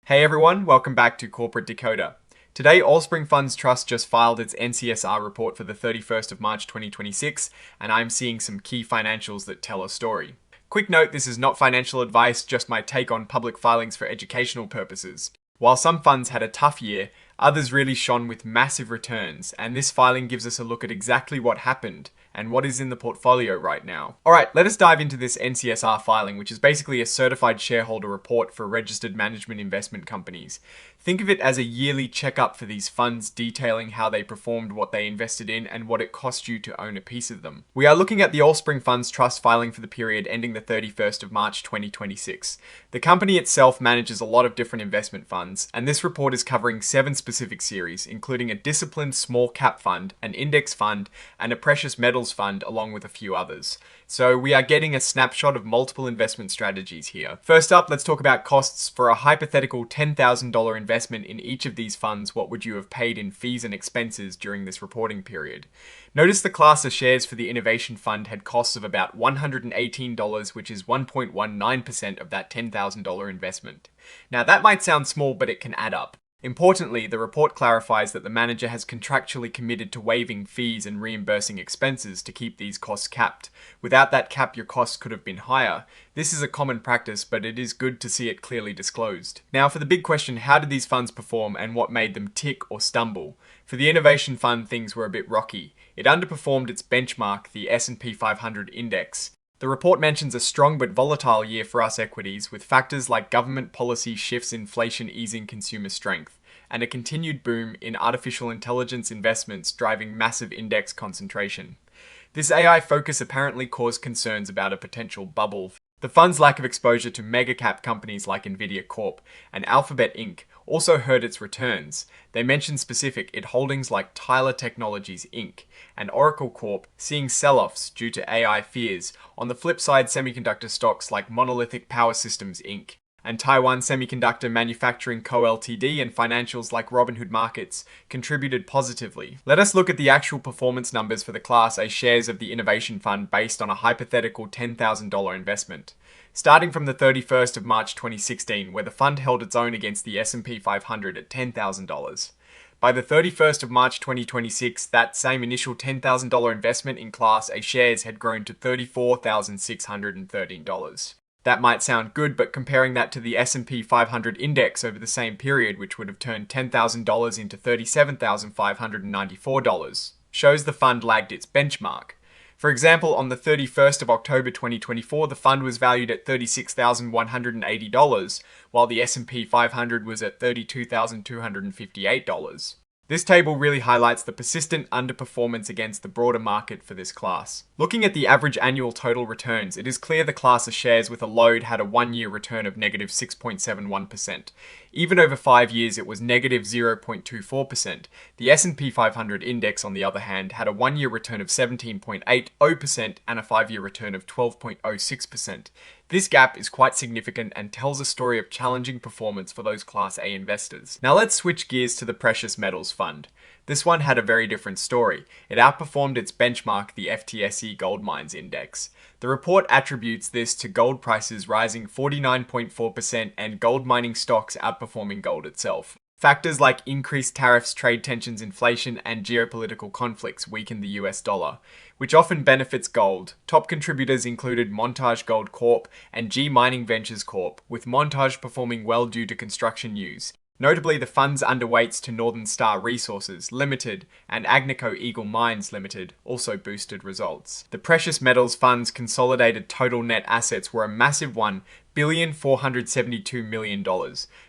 Hey everyone, welcome back to Corporate Decoder. Today, Allspring Funds Trust just filed its N.C.S.R report for the 31st of March 2026, and I'm seeing some key financials that tell a story. Quick note, this is not financial advice, just my take on public filings for educational purposes. While some funds had a tough year, others really shone with massive returns, and this filing gives us a look at exactly what happened and what is in the portfolio right now. Alright, let us dive into this N.C.S.R filing, which is basically a certified shareholder report for registered management investment companies. Think of it as a yearly checkup for these funds detailing how they performed, what they invested in, and what it cost you to own a piece of them. We are looking at the Allspring Funds Trust filing for the period ending the 31st of March 2026. The company itself manages a lot of different investment funds, and this report is covering 7 specific series, including a disciplined small cap fund, an index fund, and a precious metals fund, along with a few others. So we are getting a snapshot of multiple investment strategies here. First up, let's talk about costs. For a hypothetical $10,000 investment in each of these funds, what would you have paid in fees and expenses during this reporting period? Notice the class of shares for the Innovation Fund had costs of about $118, which is 1.19% of that $10,000 investment. Now that might sound small, but it can add up. Importantly, the report clarifies that the manager has contractually committed to waiving fees and reimbursing expenses to keep these costs capped. Without that cap, your costs could have been higher. This is a common practice, but it is good to see it clearly disclosed. Now for the big question, how did these funds perform and what made them tick or stumble? For the Innovation Fund, things were a bit rocky. It underperformed its benchmark, the S&P 500 index. The report mentions a strong but volatile year for us equities, with factors like government policy shifts, inflation easing consumer strength, and a continued boom in artificial intelligence investments driving massive index concentration. This AI focus apparently caused concerns about a potential bubble. The fund's lack of exposure to mega-cap companies like NVIDIA Corp and Alphabet Inc. also hurt its returns. They mention specific holdings like Tyler Technologies Inc. and Oracle Corp seeing sell-offs due to AI fears. On the flip side, semiconductor stocks like MONOLITHIC Power Systems Inc. and Taiwan Semiconductor Manufacturing Co. Ltd. and financials like Robinhood Markets contributed positively. Let us look at the actual performance numbers for the Class A shares of the Innovation Fund based on a hypothetical $10,000 investment. Starting from the 31st of March 2016, where the fund held its own against the S&P 500 at $10,000. By the 31st of March 2026, that same initial $10,000 investment in Class A shares had grown to $34,613. That might sound good, but comparing that to the S&P 500 index over the same period, which would have turned $10,000 into $37,594, shows the fund lagged its benchmark. For example, on the 31st of October 2024, the fund was valued at $36,180, while the S&P 500 was at $32,258. This table really highlights the persistent underperformance against the broader market for this class. Looking at the average annual total returns, it is clear the class of shares with a load had a 1-year return of negative 6.71%. Even over 5 years, it was negative 0.24%. The S&P 500 index, on the other hand, had a 1-year return of 17.80% and a 5-year return of 12.06%. This gap is quite significant and tells a story of challenging performance for those Class A investors. Now let's switch gears to the Precious Metals Fund. This one had a very different story. It outperformed its benchmark, the FTSE Gold Mines Index. The report attributes this to gold prices rising 49.4% and gold mining stocks outperforming gold itself. Factors like increased tariffs, trade tensions, inflation, and geopolitical conflicts weakened the US dollar, which often benefits gold. Top contributors included Montage Gold Corp and G Mining Ventures Corp, with Montage performing well due to construction news. Notably, the funds underweights to N.C.S.R Resources Limited and Agnico Eagle Mines Limited also boosted results. The Precious Metals Fund's consolidated total net assets were a massive $1,472 million.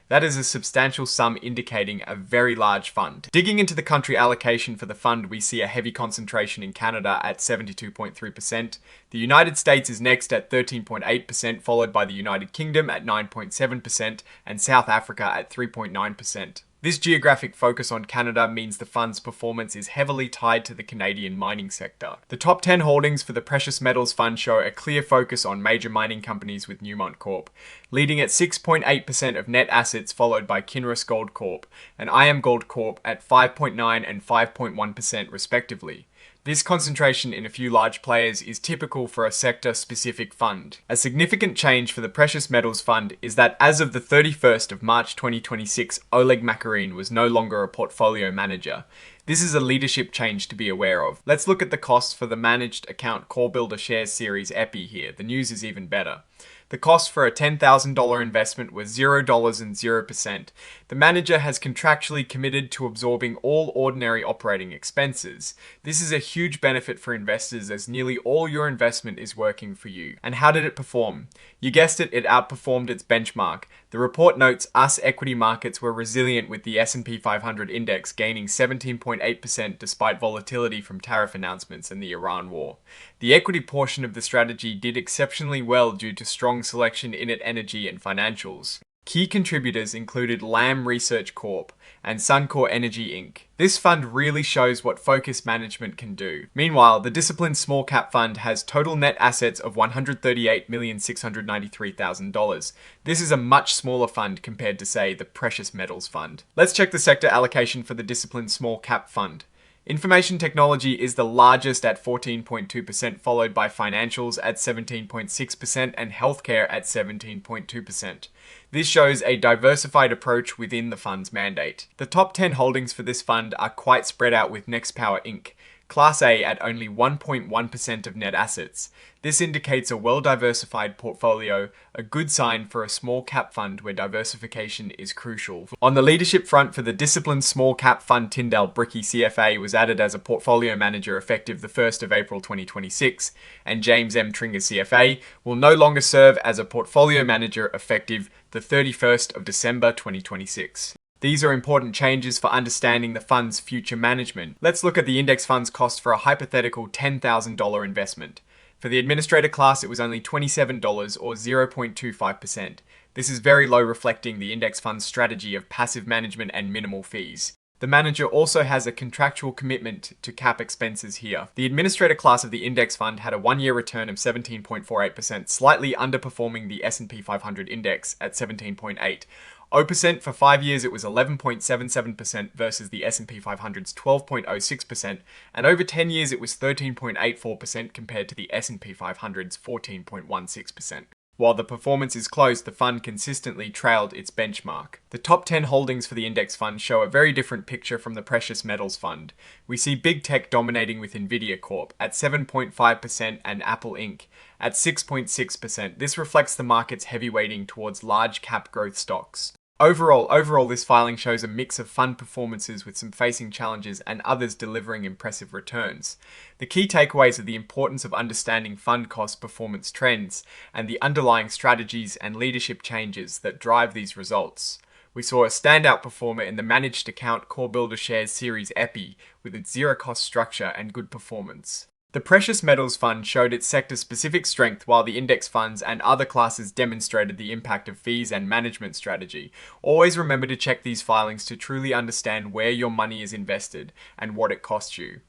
That is a substantial sum, indicating a very large fund. Digging into the country allocation for the fund, we see a heavy concentration in Canada at 72.3%. The United States is next at 13.8%, followed by the United Kingdom at 9.7% and South Africa at 3.9%. This geographic focus on Canada means the fund's performance is heavily tied to the Canadian mining sector. The top 10 holdings for the Precious Metals Fund show a clear focus on major mining companies, with Newmont Corp leading at 6.8% of net assets, followed by Kinross Gold Corp and IAMGOLD Corp at 5.9% and 5.1% respectively. This concentration in a few large players is typical for a sector-specific fund. A significant change for the Precious Metals Fund is that as of the 31st of March 2026, Oleg Makarin was no longer a portfolio manager. This is a leadership change to be aware of. Let's look at the costs for the Managed Account Core Builder Shares Series EPI here. The news is even better. The cost for a $10,000 investment was $0 and 0%. The manager has contractually committed to absorbing all ordinary operating expenses. This is a huge benefit for investors as nearly all your investment is working for you. And how did it perform? You guessed it, it outperformed its benchmark. The report notes US equity markets were resilient with the S&P 500 index gaining 17.8% despite volatility from tariff announcements and the Iran war. The equity portion of the strategy did exceptionally well due to strong selection in energy and financials. Key contributors included Lam Research Corp and Suncor Energy Inc. This fund really shows what focused management can do. Meanwhile, the Disciplined Small Cap Fund has total net assets of $138,693,000. This is a much smaller fund compared to, say, the Precious Metals Fund. Let's check the sector allocation for the Disciplined Small Cap Fund. Information technology is the largest at 14.2%, followed by financials at 17.6% and healthcare at 17.2%. This shows a diversified approach within the fund's mandate. The top 10 holdings for this fund are quite spread out with Nextpower Inc., Class A at only 1.1% of net assets. This indicates a well-diversified portfolio, a good sign for a small cap fund where diversification is crucial. On the leadership front for the Disciplined Small Cap Fund, Tyndall Bricky CFA was added as a portfolio manager effective the 1st of April 2026, and James M. Tringer CFA will no longer serve as a portfolio manager effective the 31st of December 2026. These are important changes for understanding the fund's future management. Let's look at the index fund's cost for a hypothetical $10,000 investment. For the administrator class, it was only $27 or 0.25%. This is very low, reflecting the index fund's strategy of passive management and minimal fees. The manager also has a contractual commitment to cap expenses here. The administrator class of the index fund had a one-year return of 17.48%, slightly underperforming the S&P 500 index at 17.8%. 0% for 5 years, it was 11.77% versus the S&P 500's 12.06%, and over 10 years it was 13.84% compared to the S&P 500's 14.16%. While the performance is close, the fund consistently trailed its benchmark. The top 10 holdings for the index fund show a very different picture from the Precious Metals Fund. We see big tech dominating with NVIDIA Corp at 7.5% and Apple Inc. at 6.6%. This reflects the market's heavy weighting towards large cap growth stocks. Overall, this filing shows a mix of fund performances with some facing challenges and others delivering impressive returns. The key takeaways are the importance of understanding fund cost performance trends and the underlying strategies and leadership changes that drive these results. We saw a standout performer in the Managed Account Core Builder Shares Series EPI with its zero-cost structure and good performance. The Precious Metals Fund showed its sector-specific strength while the index funds and other classes demonstrated the impact of fees and management strategy. Always remember to check these filings to truly understand where your money is invested and what it costs you.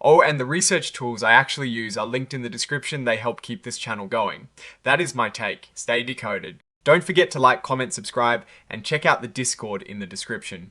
Oh, and the research tools I actually use are linked in the description. They help keep this channel going. That is my take. Stay decoded. Don't forget to like, comment, subscribe, and check out the Discord in the description.